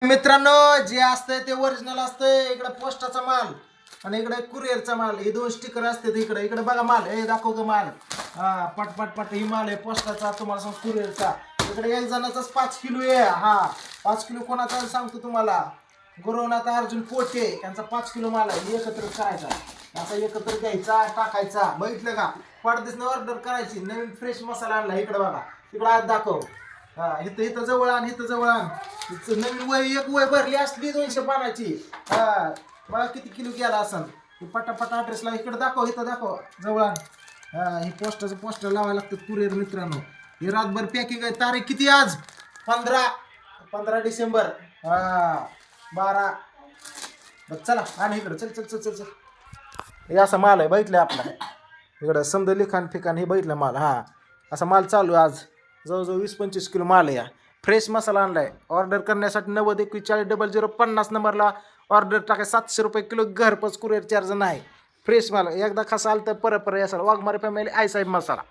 मित्रांनो, जे असतंय ते ओरिजिनल असतंय. इकडे पोस्टाचा माल आणि इकडे कुरिअरचा माल, हे दोन स्टिकर असतात. इकडे इकडे बघा माल, हे दाखव ग माल. हा, पट पट पट ही माल आहे पोस्टाचा, तुम्हाला सांग कुरिअरचा. इकडे एक जणाचाच 5 किलो आहे. हा, 5 किलो कोणाचा सांगतो तुम्हाला, गुरुनाथ अर्जुन पोटे यांचा 5 किलो माल आहे. एकत्र करायचा, असा एकत्र घ्यायचा, टाकायचा. बघितलं का, पडदेसनं ऑर्डर करायची. नवीन फ्रेश मसाला आणला. इकडे बघा, इकडे आज दाखव. हा, इथं इथं जवळ आण, इथं जवळ आण. नवीन वय, एक वय भरली असली 200 पानाची. हा, बघा किती किलो गेला असन. पटापट ॲड्रेसला इकडे दाखव, इथं दाखव, जवळ आण. हा, ही पोस्टर लावायला लागतं कुरिअर मित्रांनो. हे रातभर पॅकिंग आहे. तारीख किती आज? 15 डिसेंबर. हा, 12. बरं चला, आणि इकडं चल चल चल चल चल. हे असा माल आहे, बघितलं आपला. इकडं समजा लिखाण फिकाण हे बघितलं माल. हा, असा माल चालू आहे आज. जवळजवळ 20-25 किलो माल आहे. या फ्रेश मसाला आणलाय. ऑर्डर करण्यासाठी 90-41-00-50 नंबरला ऑर्डर टाकाय. 700 रुपये किलो, घरपोच कुरिअर चार्ज नाही. फ्रेश माल एकदा खसा आलं तर परत यासाला. वाघमारे फॅमिली आय साहेब मसाला.